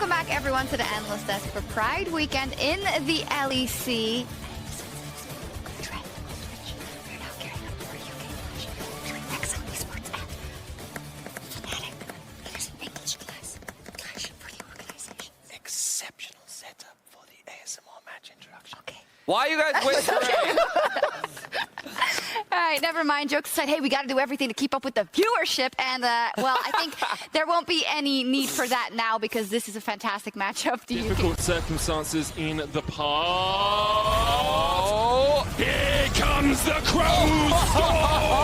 Welcome back, everyone, to the Analyst Desk for Pride Weekend in the LEC. Exceptional setup for the ASMR match introduction. Okay. Why are you guys whispering? All right, never mind. Jokes aside, hey, we got to do everything to keep up with the viewership. And, well, I think there won't be any need for that now because this is a fantastic matchup. Difficult circumstances in the part. Here comes the CROWSTORM!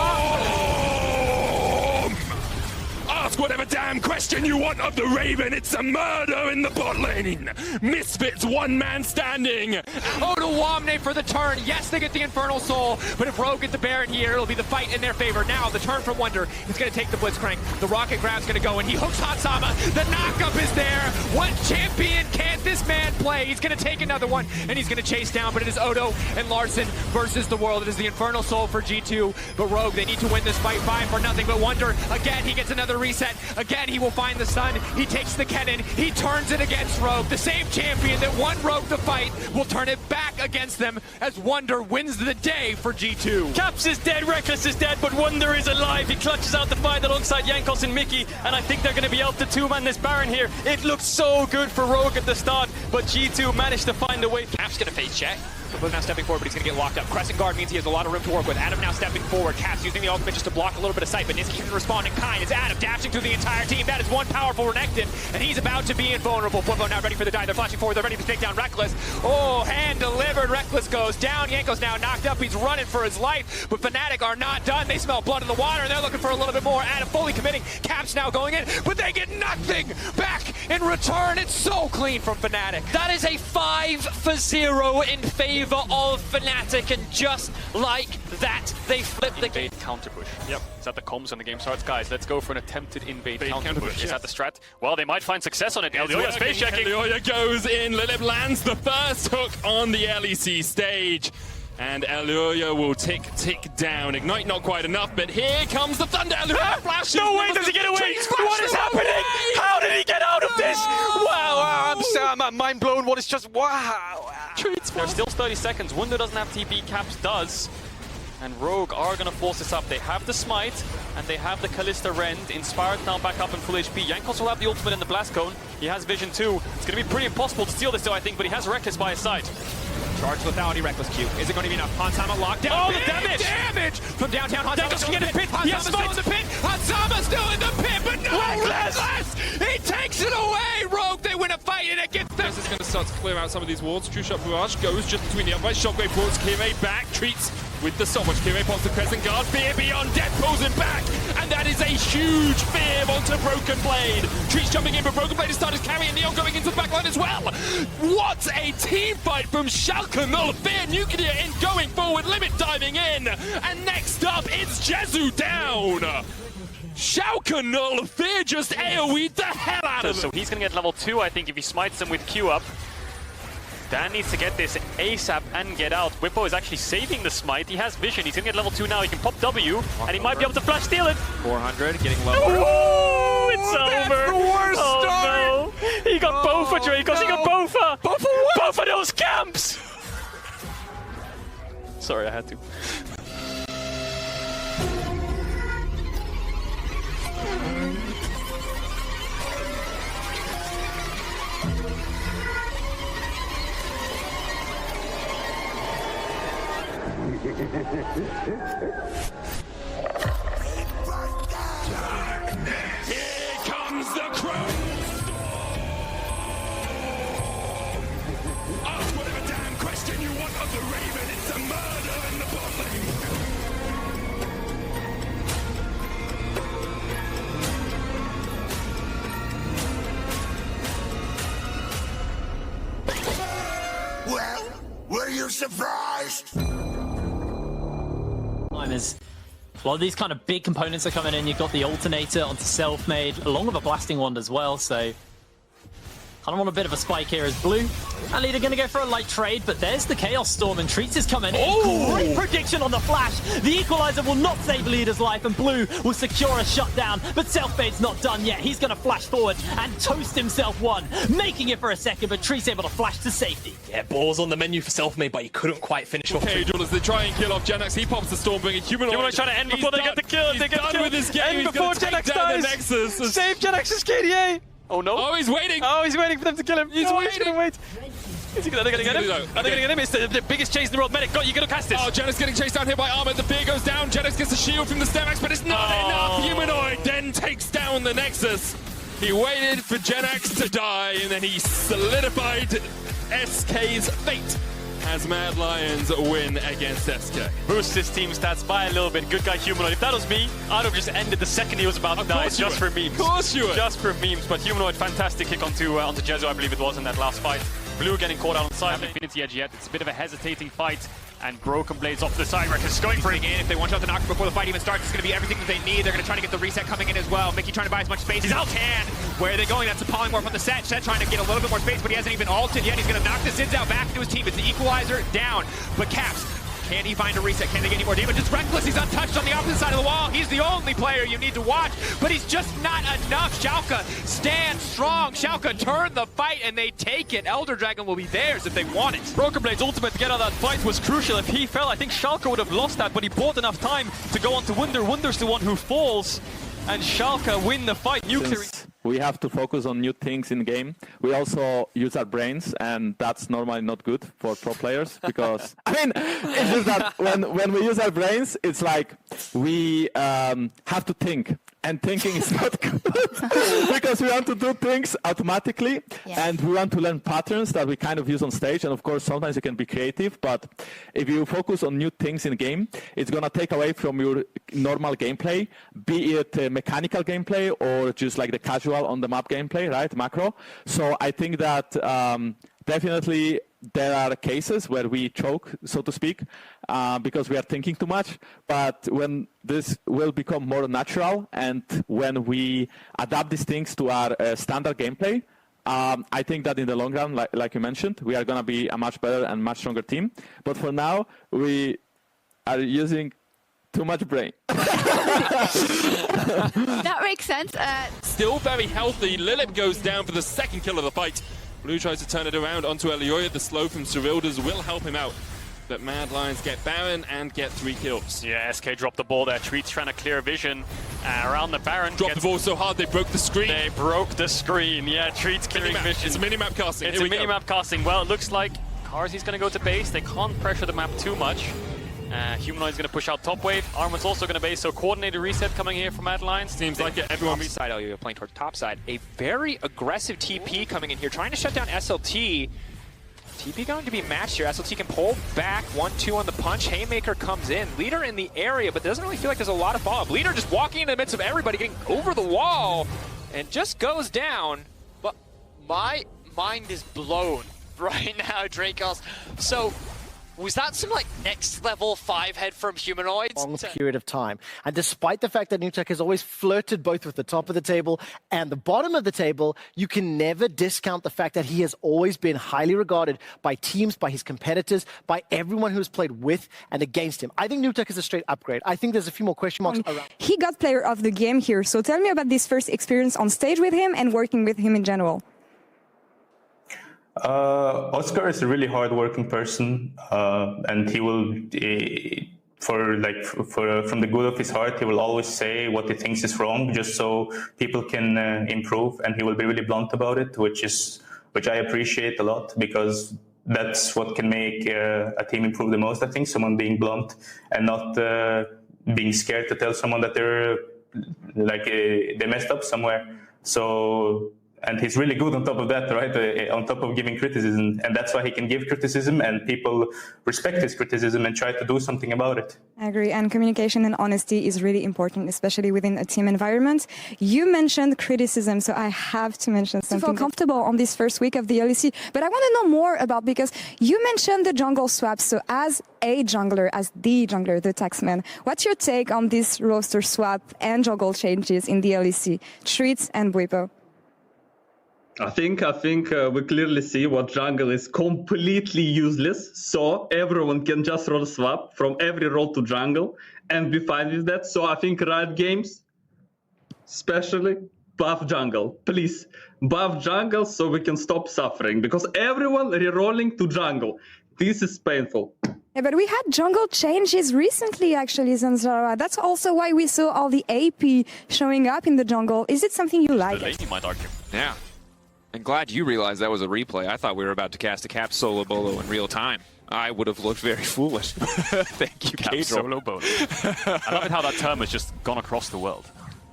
Ask whatever damn question you want of the Raven. It's a murder in the bot lane. Misfits, one man standing. Ocelote for the turn. Yes, they get the Infernal Soul, but if Rogue gets the Baron here, it'll be the fight in their favor. Now, the turn from Wonder is going to take the Blitzcrank. The Rocket Grab's going to go, and he hooks Hot Sama. The knockup is there. What champion can't this man play? He's going to take another one, and he's going to chase down, but it is Odo and Larson versus the world. It is the Infernal Soul for G2, but Rogue, they need to win this fight 5-0, but Wonder, again, he gets another reset. Again, he will find the stun. He takes the cannon. He turns it against Rogue. The same champion that won Rogue the fight will turn it back against them as Wonder wins the day for G2. Caps is dead, Reckless is dead, but Wonder is alive. He clutches out the fight alongside Jankos and Mickey, and I think they're going to be able to two-man this Baron here. It looked so good for Rogue at the start, but G2 managed to find a way. Caps going to face check. Both now stepping forward, but he's going to get locked up. Crescent Guard means he has a lot of room to work with. Adam now stepping forward. Caps using the ultimate just to block a little bit of sight, but Niski can respond in kind. It's Adam dashing through the entire team. That is one powerful Renekton, and he's about to be invulnerable. Flippo now ready for the dive. They're flashing forward. They're ready to take down Reckless. Oh, hand delivered. Reckless goes down. Yanko's now knocked up. He's running for his life, but Fnatic are not done. They smell blood in the water, and they're looking for a little bit more. Adam fully committing. Caps now going in, but they get nothing back in return. It's so clean from Fnatic. That is a 5-0 in favor of Fnatic, and just like that, they flip the game. Counter push. Yep. Is that the comms when the game starts? Guys, let's go for an attempted invade counter counter push. push, Is yes. that the strat? Well, they might find success on it. Elioya's face checking. Elioya goes in. Lilip lands the first hook on the LEC stage. And Elioya will tick down. Ignite not quite enough, but here comes the thunder. Elioya flashes. No way does he get away! What is happening? How did he get out of this? Wow, I'm mind blown. What is just, wow. There's still 30 seconds. Wunder doesn't have TP, Caps does. And Rogue are going to force this up. They have the Smite, and they have the Kalista Rend. Inspired now back up in full HP. Jankos will have the ultimate in the Blast Cone. He has Vision too. It's going to be pretty impossible to steal this though, I think, but he has Reckless by his side. Charge lethality, Reckless Q. Is it going to be enough? Hansama locked down. Oh, the damage! Damage from downtown. Hansama Jankos can get a pit. Hansama's still in the pit. Hansama's still in the pit, but no Reckless! He takes it away. Rogue, they win a fight, and it gets them. This is going to start to clear out some of these wards. True Shot Barrage goes just between the upright. Shockwave wards. Kirei back. Treats with the stopwatch. Kirei pops the Crescent Guard. Fear Beyond Death pulls him back. And that is a huge fear onto Broken Blade. Treats jumping in, but Broken Blade is started carrying Neon going into the backline as well. What a team fight from Schalke 0. Fear Nuclear in going forward. Limit diving in. And next up, it's Jezu down. Schalke 0. Fear just AoE'd the hell out of him. So he's going to get level 2, I think, if he smites them with Q up. Dan needs to get this ASAP and get out. Whippo is actually saving the smite. He has vision. He's going to get level 2 now. He can pop W, and he might be able to flash steal it. 400, getting low. Oh, it's over. That's the worst Oh, no. He got BOFA, Dracos. He got BOFA. BOFA what? BOFA those camps. Sorry, I had to. Here comes the CROWSTORM! Ask whatever damn question you want of the Raven. It's a murder in the bot lane. Well, were you surprised? As a lot of these kind of big components are coming in. You've got the alternator onto Selfmade, along with a blasting wand as well, so I'm on a bit of a spike here as Blue. And Leader going to go for a light trade, but there's the Chaos Storm and Treats is coming in. Great prediction on the flash. The Equalizer will not save Leader's life and Blue will secure a shutdown. But Selfmade's not done yet. He's going to flash forward and toast himself one, making it for a second, but Treats able to flash to safety. Yeah, balls on the menu for Selfmade, but he couldn't quite finish off. Okay, as they try and kill off Genax, he pops the Stormbringer. Humanoid trying to end before they get the kill. He's done with his game. End He's before going to take Genax down the dies. Nexus. Save Genax's KDA. Oh no. Oh, he's waiting. Oh, he's waiting for them to kill him. He's He's waiting. going to wait. Are they going to get him? Are they going to get him? It's the biggest chase in the world. Medic, you got to cast this. Oh, Genax getting chased down here by Armor. The fear goes down. Genax gets the shield from the Stevax, but it's not enough. Humanoid then takes down the Nexus. He waited for Genax to die, and then he solidified SK's fate as Mad Lions win against SK. Boosts his team stats by a little bit. Good guy Humanoid. If that was me, I'd have just ended the second he was about to die, just for memes. Of course you would. Just for memes. But Humanoid, fantastic kick onto Jezu, I believe it was, in that last fight. Blue getting caught out on the side. Infinity Edge yet. It's a bit of a hesitating fight. And Broken Blades off to the side. Rekkles going for it again. If they one-shot the knocker before the fight even starts, it's going to be everything that they need. They're going to try to get the reset coming in as well. Mickey trying to buy as much space as he can. Where are they going? That's a polymorph on the set. Set trying to get a little bit more space, but he hasn't even ulted yet. He's going to knock the Sids out back into his team. It's the Equalizer down. But Caps, can he find a reset? Can they get any more damage? It's Rekkles. He's untouched on the opposite side of the wall. He's the only player you need to watch, but he's just not enough. Schalke stands strong. Schalke turned the fight, and they take it. Elder Dragon will be theirs if they want it. Broken Blade's ultimate to get out of that fight was crucial. If he fell, I think Schalke would have lost that, but he bought enough time to go on to Wunder. Wunder's the one who falls, and Schalke win the fight. Nuclear. We have to focus on new things in game. We also use our brains, and that's normally not good for pro players because I mean, it's just that when we use our brains, it's like we have to think, and thinking is not good because we want to do things automatically, and we want to learn patterns that we kind of use on stage. And of course, sometimes it can be creative, but if you focus on new things in game, it's gonna take away from your normal gameplay, be it mechanical gameplay or just like the casual on the map gameplay, right? Macro. So I think that definitely there are cases where we choke, so to speak, because we are thinking too much. But when this will become more natural and when we adapt these things to our standard gameplay, I think that in the long run, like you mentioned, we are going to be a much better and much stronger team. But for now, we are using too much brain. That makes sense. Still very healthy. Lilip goes down for the second kill of the fight. Blue tries to turn it around onto Elioya. The slow from Cyrildas will help him out. But Mad Lions get Baron and get 3 kills. Yeah, SK dropped the ball there. Treats trying to clear vision around the Baron. Dropped the ball so hard they broke the screen. They broke the screen. Yeah, Treats clearing vision. It's a mini-map casting. It's a mini-map casting. Well, it looks like Karzi's going to go to base. They can't pressure the map too much. Humanoid's going to push out top wave. Arman's also going to base, so coordinated reset coming here from Mad Lions. Seems like everyone side, Elio playing towards top side. A very aggressive TP coming in here, trying to shut down SLT. TP going to be matched here. SLT can pull back 1-2 on the punch. Haymaker comes in. Leader in the area, but doesn't really feel like there's a lot of follow-up. Leader just walking in the midst of everybody, getting over the wall, and just goes down. But my mind is blown right now, Dracos. So, was that some like next level 5-head from Humanoids? Long period of time. And despite the fact that NewTek has always flirted both with the top of the table and the bottom of the table, you can never discount the fact that he has always been highly regarded by teams, by his competitors, by everyone who's played with and against him. I think NewTek is a straight upgrade. I think there's a few more question marks around. He got player of the game here. So tell me about this first experience on stage with him and working with him in general. Oscar is a really hard-working person, and he will, from the good of his heart, he will always say what he thinks is wrong, just so people can improve. And he will be really blunt about it, which I appreciate a lot, because that's what can make a team improve the most. I think someone being blunt and not being scared to tell someone that they messed up somewhere. So. And he's really good on top of that, right? On top of giving criticism. And that's why he can give criticism and people respect his criticism and try to do something about it. I agree. And communication and honesty is really important, especially within a team environment. You mentioned criticism, so I have to mention something. To feel comfortable on this first week of the LEC. But I want to know more about, because you mentioned the jungle swap. So as a jungler, as the jungler, the taxman, what's your take on this roster swap and jungle changes in the LEC? Treats and Bwipo. I think we clearly see what jungle is completely useless. So everyone can just roll swap from every role to jungle and be fine with that. So I think Riot Games, especially, buff jungle. Please, buff jungle so we can stop suffering. Because everyone rerolling to jungle. This is painful. Yeah, but we had jungle changes recently, actually, Zanzara. That's also why we saw all the AP showing up in the jungle. Is it something you like? The lady might argue. Yeah. And glad you realized that was a replay. I thought we were about to cast a cap solo bolo in real time. I would have looked very foolish. Thank you, Cap Cadril. solo bolo. I love it how that term has just gone across the world.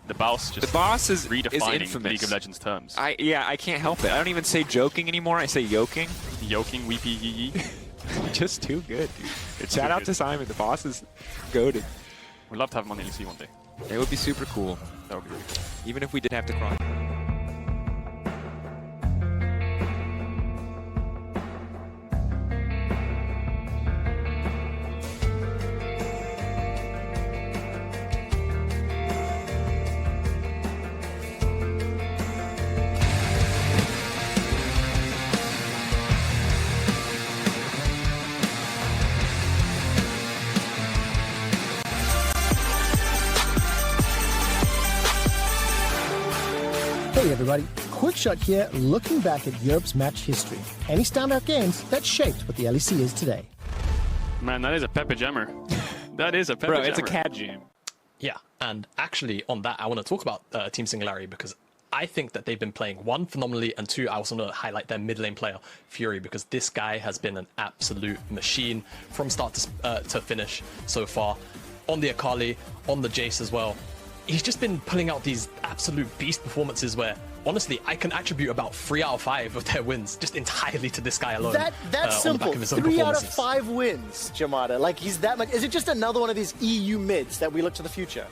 The Thebaus just redefining infamous. League of Legends terms. I can't help it. I don't even say joking anymore. I say yoking. Yoking, weepy, yee yee. Just too good, dude. Shout out to Simon. The boss is goated. We'd love to have him on the LEC one day. It would be super cool. That would be really cool. Even if we did have to cry. Hey everybody, Quickshot here, looking back at Europe's match history. Any standout games that shaped what the LEC is today. Man, that is a pepper jammer. That is a pepper jammer. Bro, it's a cat jam. Yeah, and actually on that, I want to talk about Team Singularity because I think that they've been playing, one, phenomenally, and two, I also want to highlight their mid lane player, Furuy, because this guy has been an absolute machine from start to finish so far. On the Akali, on the Jace as well. He's just been pulling out these absolute beast performances where, honestly, I can attribute about 3 out of 5 of their wins just entirely to this guy alone. That's simple. 3 out of 5 wins, Jamada. Like, he's that much. Is it just another one of these EU mids that we look to the future?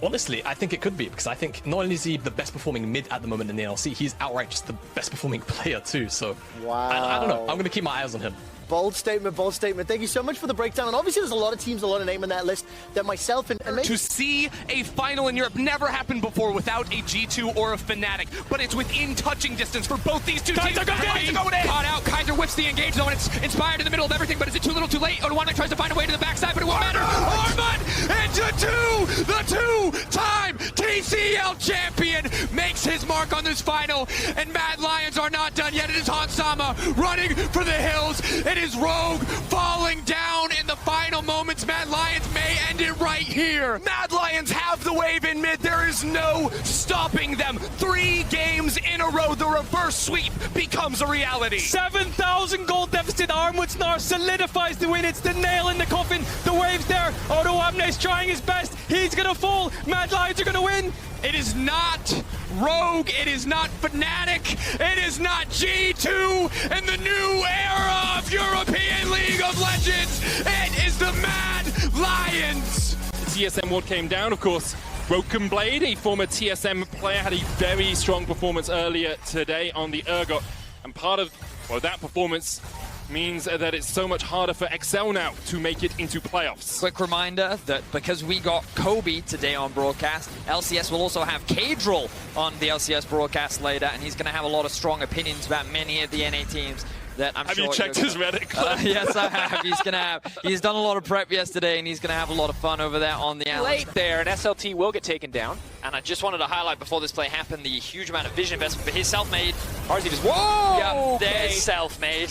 Honestly, I think it could be, because I think not only is he the best performing mid at the moment in the LC, he's outright just the best performing player too. So, wow. I don't know. I'm going to keep my eyes on him. Bold statement, bold statement. Thank you so much for the breakdown. And obviously there's a lot of teams, a lot of name in that list that myself and maybe... To see a final in Europe never happened before without a G2 or a Fnatic, but it's within touching distance for both these two teams. Kaiser going in! Caught out, Kaiser whips the engage zone. It's inspired in the middle of everything, but is it too little too late? Odoamne tries to find a way to the backside, but it won't matter. Armand into the two-time TCL champion makes his mark on this final, and Mad Lions are not done yet. It is Hansama running for the hills. It is Rogue falling down in the final moments. Mad Lions may end it right here. Mad Lions have the wave in mid. There is no stopping them. 3 games in a row. The reverse sweep becomes a reality. 7,000 gold deficit. Armwoodsnar solidifies the win. It's the nail in the coffin. The wave's there. Odoamne is trying his best. He's gonna fall. Mad Lions are gonna win. It is not Rogue, it is not Fnatic, it is not G2 in the new era of European League of Legends. It is the Mad Lions. The TSM ward came down, of course. Broken Blade, a former TSM player, had a very strong performance earlier today on the Urgot. And part of that performance means that it's so much harder for XL now to make it into playoffs. Quick reminder that because we got Kobe today on broadcast, LCS will also have Cadril on the LCS broadcast later, and he's going to have a lot of strong opinions about many of the NA teams that I'm have sure... Have you checked his Reddit clip? Yes, I have. He's done a lot of prep yesterday, and he's going to have a lot of fun over there on the island. Late there, and SLT will get taken down. And I just wanted to highlight before this play happened the huge amount of vision investment for his self-made. RZ just, whoa! Yeah, there's self-made.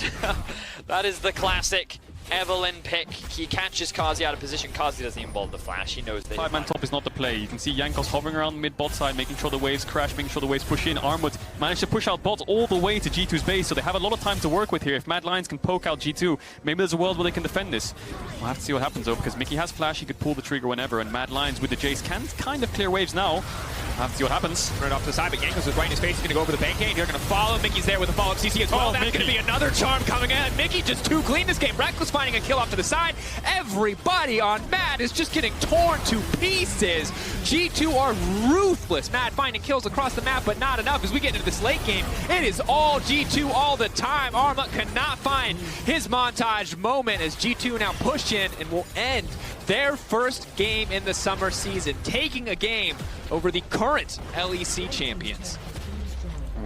That is the classic Evelyn pick. He catches Kazi out of position. Kazi doesn't even bother the flash. He knows that. 5-man top is not the play. You can see Jankos hovering around mid-bot side, making sure the waves crash, making sure the waves push in. Armwood managed to push out bots all the way to G2's base, so they have a lot of time to work with here. If Mad Lions can poke out G2, maybe there's a world where they can defend this. We'll have to see what happens though, because Mickey has flash, he could pull the trigger whenever, and Mad Lions with the Jace can kind of clear waves now. We'll have to see what happens. Right off to the side, but Jankos is right in his face. He's going to go over the pancake. They're going to follow. Mickey's there with a follow-up CC as well. That's going to be another charm coming in. Mickey just too clean this game. Reckless finding a kill off to the side. Everybody on Mad is just getting torn to pieces. G2 are ruthless. Mad finding kills across the map, but not enough as we get into this late game. It is all G2 all the time. Arma cannot find his montage moment as G2 now push in and will end their first game in the summer season, taking a game over the current LEC champions.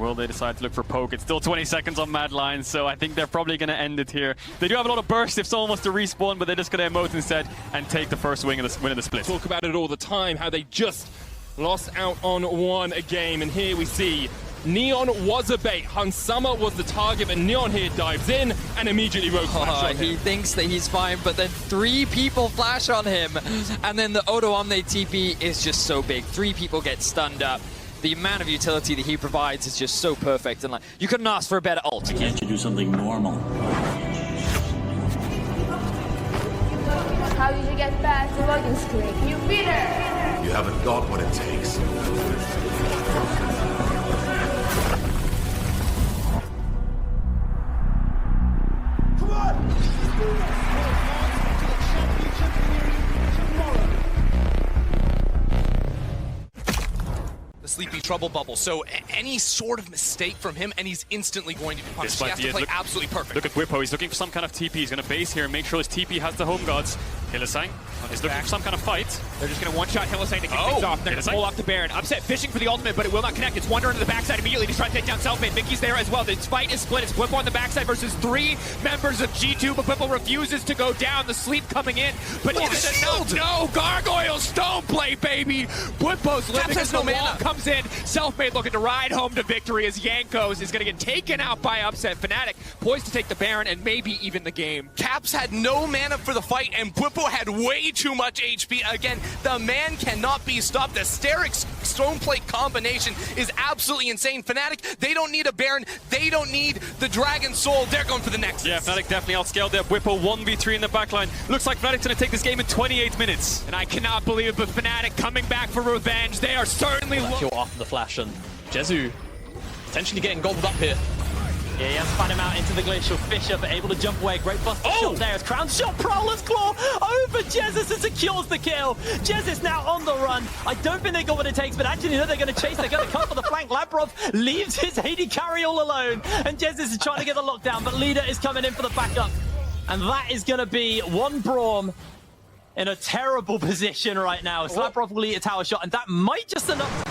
will they decide to look for poke? It's still 20 seconds on Mad Lions, so I think they're probably going to end it here. They do have a lot of burst if someone wants to respawn, but they're just going to emote instead and take the first win of the split. Talk about it all the time, how they just lost out on one game, and here we see Neon was a bait. Hunsama was the target, but Neon here dives in and immediately Rogue flash on him. He thinks that he's fine, but then 3 people flash on him, and then the Odoamne TP is just so big. 3 people get stunned up. The amount of utility that he provides is just so perfect, and like, you couldn't ask for a better ult. Why can't you do something normal? How did you get past the loading screen? You beater! You haven't got what it takes. Come on! Sleepy trouble bubble, so any sort of mistake from him and he's instantly going to be punished. He has to play absolutely perfect. Look at Whippo, he's looking for some kind of TP. He's going to base here and make sure his TP has the home guards. Hylissang is looking for some kind of fight. They're just going to one-shot Hylissang to kick things off. They're going to pull off the Baron. Upset fishing for the ultimate, but it will not connect. It's Wonder into the backside immediately to try to take down Selfmade. Mickey's there as well. This fight is split. It's Whippo on the backside versus 3 members of G2, but Whippo refuses to go down. The sleep coming in, but is it enough? No, Gargoyle Stone Play, baby! Whippo's living as the wall comes in. Selfmade looking to ride home to victory as Jankos is going to get taken out by Upset. Fnatic poised to take the Baron and maybe even the game. Caps had no mana for the fight, and Whippo had way too much HP. Again, the man cannot be stopped. The Sterix Stone Plate combination is absolutely insane. Fnatic, they don't need a Baron. They don't need the Dragon Soul. They're going for the Nexus. Yeah, Fnatic definitely outscaled there. Whippo 1v3 in the backline. Looks like Fnatic's going to take this game in 28 minutes. And I cannot believe it, but Fnatic coming back for revenge. They are certainly kill after the flash, and Jezu potentially getting gobbled up here. Yeah, he has spun him out into the glacial fissure, but able to jump away. Great buster shot there as Crown shot Prowler's Claw over Jesus and secures the kill. Jesus now on the run. I don't think they got what it takes, but actually no, they're going to chase. They're going to come for the flank. Labrov leaves his AD carry all alone, and Jesus is trying to get the lockdown, but Leader is coming in for the backup. And that is going to be one Braum in a terrible position right now. Labrov will eat a tower shot, and that might just enough.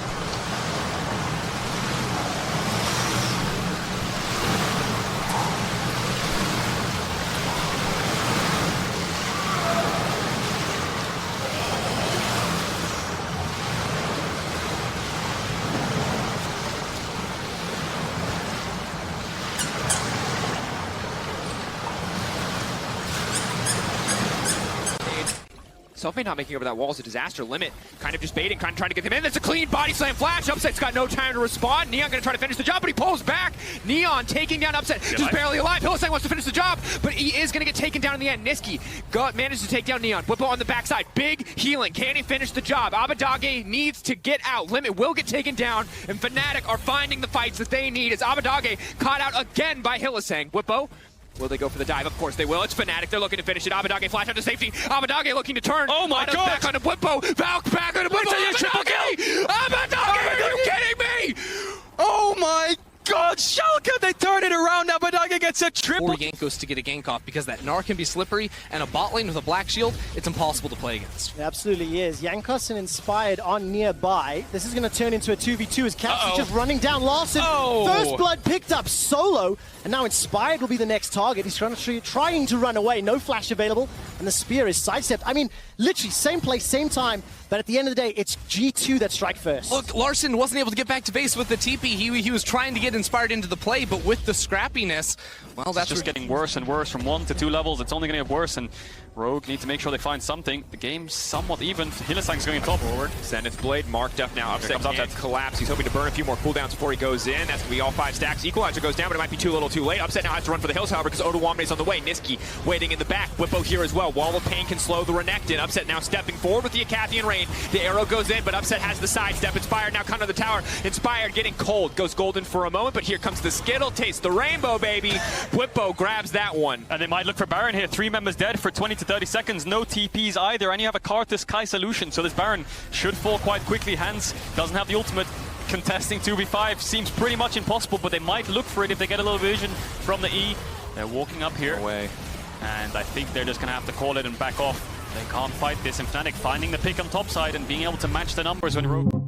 Selfmade not making over that wall is a disaster. Limit kind of just baiting, trying to get them in. There's a clean body slam flash. Upset's got no time to respond. Neon going to try to finish the job, but he pulls back. Neon taking down Upset, just barely alive. Hylissang wants to finish the job, but he is going to get taken down in the end. Niski manages to take down Neon. Whippo on the backside. Big healing. Can he finish the job? Abbedagge needs to get out. Limit will get taken down, and Fnatic are finding the fights that they need as Abbedagge caught out again by Hylissang. Whippo, will they go for the dive? Of course they will. It's Fnatic. They're looking to finish it. Abbedagge flash out to safety. Abbedagge looking to turn. Oh my God! Back onto Whippo. Valk back onto Whippo. Abbedagge! Abbedagge! Are you kidding me? Oh my God, Schalke, they turn it around. Abbedagge gets a triple. Or Jankos to get a gank off, because that Gnar can be slippery, and a bot lane with a black shield, it's impossible to play against. It absolutely is. Jankos and Inspired on nearby. This is going to turn into a 2v2 as Caps is just running down Larson. First blood picked up solo, and now Inspired will be the next target. He's trying to run away. No flash available, and the spear is sidestepped. I mean, literally same place, same time, but at the end of the day, it's G2 that strike first. Look, Larson wasn't able to get back to base with the TP. He was trying to get Inspired into the play, but with the scrappiness, well, that's just getting worse and worse from 1 to 2 levels. It's only going to get worse, and Rogue need to make sure they find something. The game's somewhat even. Hylissang's going top forward. Zenith's Blade marked up now. Upset can't collapse. He's hoping to burn a few more cooldowns before he goes in. That's going to be all 5 stacks. Equalizer goes down, but it might be too little too late. Upset now has to run for the hills, however, because Odoamne's on the way. Niski waiting in the back. Whippo here as well. Wall of Pain can slow the Renekton. Upset now stepping forward with the Acathian Rain. The arrow goes in, but Upset has the sidestep. Inspired now kind of the tower. Inspired getting cold. Goes golden for a moment, but here comes the Skittle. Taste the rainbow, baby. Whippo grabs that one. And they might look for Baron here. 3 members dead for 20 to 30 seconds. No TPs either, and you have a Karthus Kai solution, so this Baron should fall quite quickly. Hans doesn't have the ultimate. Contesting 2v5 seems pretty much impossible, but they might look for it if they get a little vision from the E. They're walking up here, and I think they're just going to have to call it and back off. They can't fight this, and Fnatic finding the pick on top side and being able to match the numbers when Rogue...